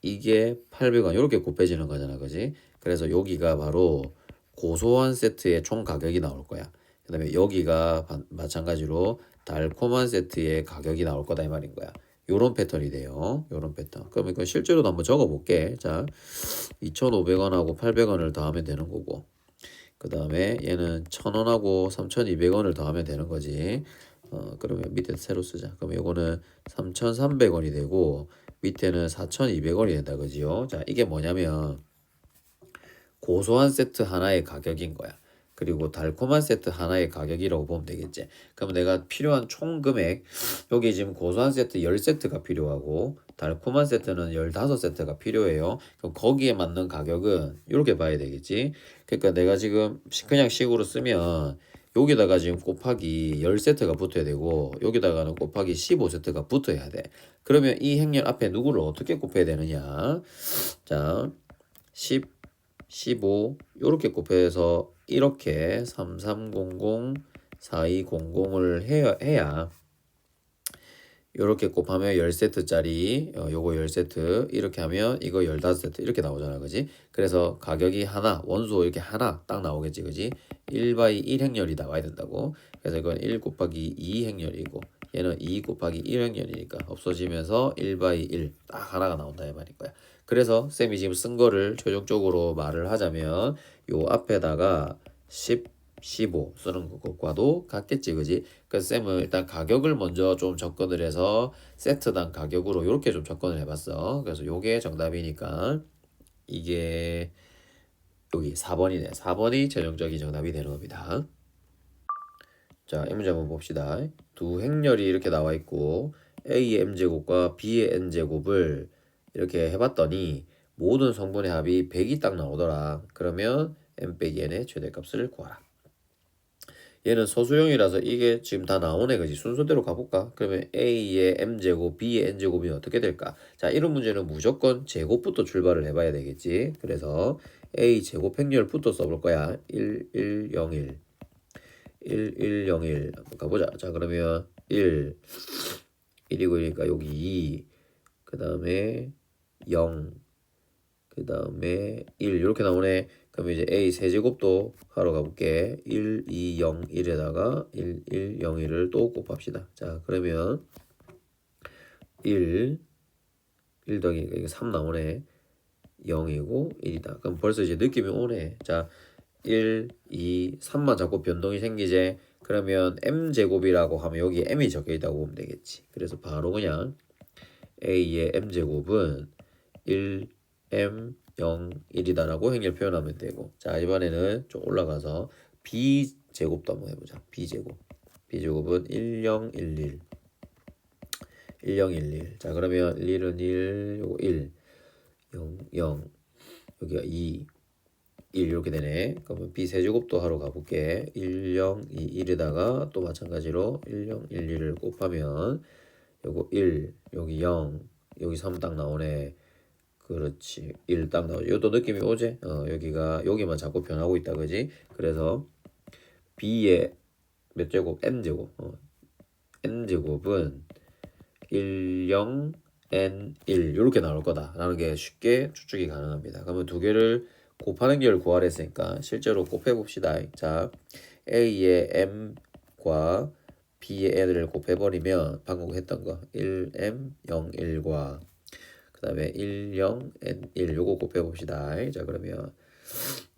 이게 800원 이렇게 곱해지는 거잖아, 그지? 그래서 여기가 바로 고소한 세트의 총 가격이 나올 거야. 그 다음에 여기가 마찬가지로 달콤한 세트의 가격이 나올 거다 이 말인 거야. 요런 패턴이 돼요. 요런 패턴. 그러면 이거 실제로도 한번 적어 볼게. 자, 2,500원하고 800원을 더하면 되는 거고. 그 다음에 얘는 1,000원하고 3,200원을 더하면 되는 거지. 그러면 밑에 새로 쓰자. 그러면 요거는 3,300원이 되고 밑에는 4,200원이 된다. 그지요? 자, 이게 뭐냐면 고소한 세트 하나의 가격인 거야. 그리고 달콤한 세트 하나의 가격이라고 보면 되겠지. 그럼 내가 필요한 총 금액, 여기 지금 고소한 세트 10세트가 필요하고 달콤한 세트는 15세트가 필요해요. 그럼 거기에 맞는 가격은 이렇게 봐야 되겠지. 그러니까 내가 지금 그냥 식으로 쓰면 여기다가 지금 곱하기 10세트가 붙어야 되고 여기다가는 곱하기 15세트가 붙어야 돼. 그러면 이 행렬 앞에 누구를 어떻게 곱해야 되느냐. 자, 10 15 요렇게 곱해서 이렇게 3300 4200을 해야 요렇게 곱하면 10세트짜리 요거 10세트 이렇게 하면 이거 15세트 이렇게 나오잖아. 그지? 그래서 가격이 하나 원소 이렇게 하나 딱 나오겠지. 그지? 1/1 행렬이 나와야 된다고. 그래서 이건 1 곱하기 2 행렬이고 얘는 2 곱하기 1 행렬이니까 없어지면서 1/1 딱 하나가 나온다 이 말인 거야. 그래서 쌤이 지금 쓴 거를 최종적으로 말을 하자면 요 앞에다가 10 15 쓰는 것과도 같겠지. 그지? 그래서 쌤은 일단 가격을 먼저 좀 접근을 해서 세트당 가격으로 이렇게 좀 접근을 해봤어. 그래서 요게 정답이니까 이게 여기 4번이네. 4번이 전형적인 정답이 되는 겁니다. 자, 이 문제 한번 봅시다. 두 행렬이 이렇게 나와 있고 A의 m제곱과 B의 n제곱을 이렇게 해봤더니 모든 성분의 합이 100이 딱 나오더라. 그러면 m 빼기 n의 최대값을 구하라. 얘는 소수형이라서 이게 지금 다 나오네. 그지? 순서대로 가볼까? 그러면 A의 m제곱, B의 n제곱이 어떻게 될까? 자, 이런 문제는 무조건 제곱부터 출발을 해봐야 되겠지. 그래서 A 제곱 행렬부터 써볼 거야. 1, 1, 0, 1. 1, 1, 0, 1. 한번 가보자. 자, 그러면 1. 1이고 그러니까 여기 2. 그 다음에 0. 그 다음에 1. 이렇게 나오네. 그럼 이제 A 세제곱도 하러 가볼게. 1, 2, 0, 1에다가 1, 1, 0, 1을 또 곱합시다. 자, 그러면 1 더하기니까 이게 3 나오네. 0이고 1이다. 그럼 벌써 이제 느낌이 오네. 자, 1, 2, 3만 자꾸 변동이 생기제. 그러면 m제곱이라고 하면 여기 m이 적혀있다고 보면 되겠지. 그래서 바로 그냥 A의 m제곱은 1, m 0, 1이다라고 행렬 표현하면 되고. 자, 이번에는 좀 올라가서 B제곱도 한번 해보자. B제곱은 1, 0, 1, 1. 1, 0, 1, 1. 자, 그러면 1은 1, 요거 1, 0, 0. 여기가 2, 1 이렇게 되네. 그러면 B세제곱도 하러 가볼게. 1, 0, 2, 1에다가 또 마찬가지로 1, 0, 1, 2를 곱하면 요거 1, 여기 0, 여기 3 딱 나오네. 그렇지. 1 딱 나오죠. 이것도 느낌이 오지? 여기만 자꾸 변하고 있다. 그지? 그래서 B의 몇 제곱? n제곱. n제곱은 1, 0, n, 1 이렇게 나올 거다라는 게 쉽게 추측이 가능합니다. 그러면 두 개를 곱하는 길을 구하라 했으니까 실제로 곱해봅시다. 자, A의 m과 B의 n을 곱해버리면 방금 했던 거 1m 0, 1과 그 다음에 1, 0, n, 1 요거 곱해봅시다. 자, 그러면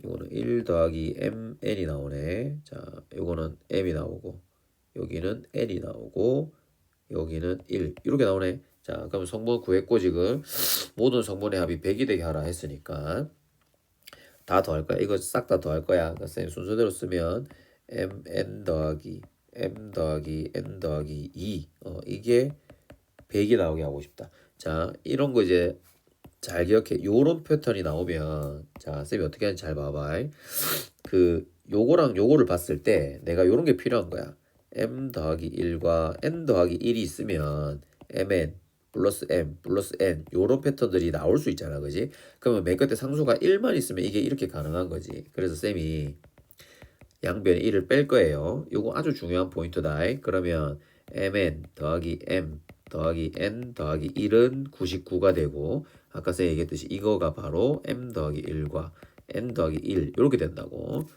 이거는 1 더하기 mn이 나오네. 자, 요거는 m이 나오고 여기는 n이 나오고 여기는 1 이렇게 나오네. 자, 그럼 성분 구했고 지금 모든 성분의 합이 100이 되게 하라 했으니까 다 더할 거야. 이거 싹 다 더할 거야. 그러니까 쌤 순서대로 쓰면 mn 더하기 m 더하기 n 더하기 2 이게 100이 나오게 하고 싶다. 자, 이런 거 이제 잘 기억해. 요런 패턴이 나오면 자, 쌤이 어떻게 하는지 잘 봐봐. 요거랑 요거를 봤을 때 내가 요런 게 필요한 거야. m 더하기 1과 n 더하기 1이 있으면 mn 플러스 m 플러스 n 요런 패턴들이 나올 수 있잖아. 그지? 그러면 맨 끝에 상수가 1만 있으면 이게 이렇게 가능한 거지. 그래서 쌤이 양변에 1을 뺄 거예요. 요거 아주 중요한 포인트다. 그러면 mn 더하기 m 더하기 n 더하기 1은 99가 되고 아까 쌤 얘기했듯이 이거가 바로 m 더하기 1과 n 더하기 1 이렇게 된다고.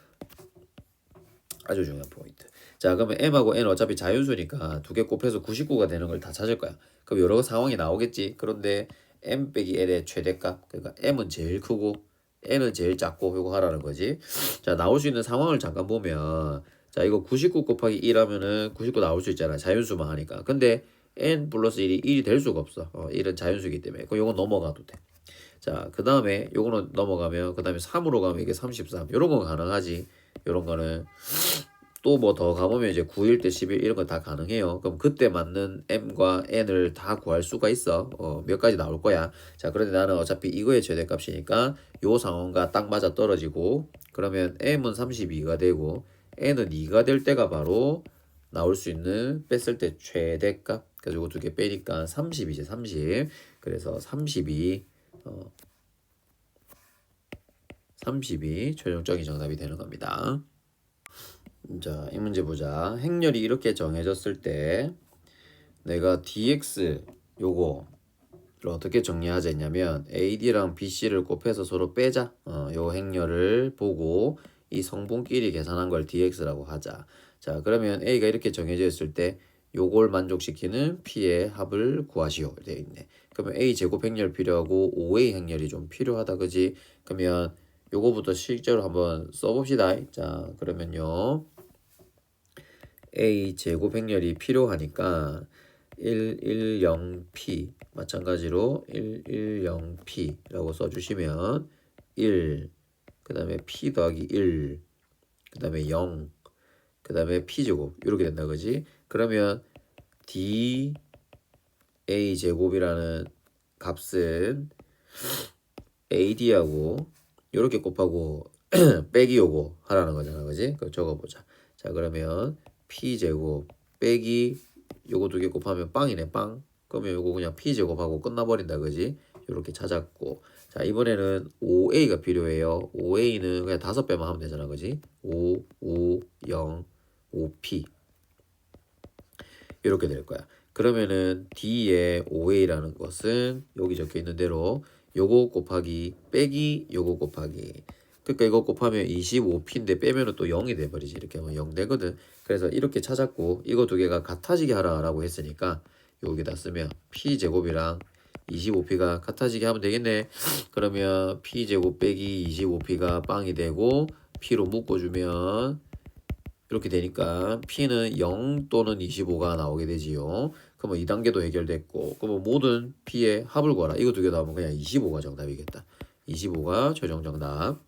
아주 중요한 포인트. 자, 그러면 m하고 n 어차피 자연수니까 두 개 곱해서 99가 되는 걸 다 찾을 거야. 그럼 여러 상황이 나오겠지. 그런데 m 빼기 l의 최대값, 그러니까 m은 제일 크고 n은 제일 작고 이거 하라는 거지. 자, 나올 수 있는 상황을 잠깐 보면, 자, 이거 99 곱하기 1 하면은 99 나올 수 있잖아. 자연수만 하니까. 근데 n 플러스 1이 1이 될 수가 없어. 1은 자연수이기 때문에. 그럼 요건 넘어가도 돼. 자, 그 다음에 요거는 넘어가면, 그 다음에 3으로 가면 이게 33. 요런 건 가능하지. 요런 거는. 또 뭐 더 가보면 이제 9일 때 10일 이런 거 다 가능해요. 그럼 그때 맞는 m과 n을 다 구할 수가 있어. 몇 가지 나올 거야. 자, 그런데 나는 어차피 이거의 최대값이니까 요 상황과 딱 맞아 떨어지고, 그러면 m은 32가 되고 n은 2가 될 때가 바로 나올 수 있는 뺐을 때 최대값. 그래서 이거 두 개 빼니까 30이지, 30. 그래서 32 최종적인 정답이 되는 겁니다. 자, 이 문제 보자. 행렬이 이렇게 정해졌을 때 내가 dx 요거를 어떻게 정리하자 했냐면 AD랑 BC를 곱해서 서로 빼자. 요 행렬을 보고 이 성분끼리 계산한 걸 dx라고 하자. 자, 그러면 A가 이렇게 정해져 있을 때 요걸 만족시키는 P의 합을 구하시오 되어 있네. 그러면 A 제곱 행렬 필요하고 5A 행렬이 좀 필요하다, 그지? 그러면 요거부터 실제로 한번 써봅시다. 자, 그러면요, A 제곱 행렬이 필요하니까 110P 마찬가지로 110P라고 써주시면 1, 그 다음에 P 더하기 1, 그 다음에 0, 그 다음에 P제곱 이렇게 된다, 그지? 그러면 DA 제곱이라는 값은 AD하고 이렇게 곱하고 빼기 요거 하라는 거잖아, 그지? 그거 적어보자. 자, 그러면 P제곱 빼기 요거 두 개 곱하면 빵이네, 빵. 그러면 요거 그냥 P제곱하고 끝나버린다, 그지? 요렇게 찾았고, 자, 이번에는 5A가 필요해요. 5A는 그냥 5배만 하면 되잖아, 그지? 5, 5, 0, 5P 이렇게 될 거야. 그러면은 D의 5A라는 것은 여기 적혀 있는 대로 요거 곱하기 빼기 요거 곱하기, 그러니까 이거 곱하면 25P인데 빼면은 또 0이 돼버리지. 이렇게 하면 0 되거든. 그래서 이렇게 찾았고, 이거 두 개가 같아지게 하라고 했으니까 여기다 쓰면 P제곱이랑 25P가 같아지게 하면 되겠네. 그러면 P제곱 빼기 25P가 빵이 되고 P로 묶어주면 이렇게 되니까 P는 0 또는 25가 나오게 되지요. 그러면 2단계도 해결됐고, 그러면 모든 P의 합을 구하라. 이거 두 개 나오면 그냥 25가 정답이겠다. 25가 최종 정답.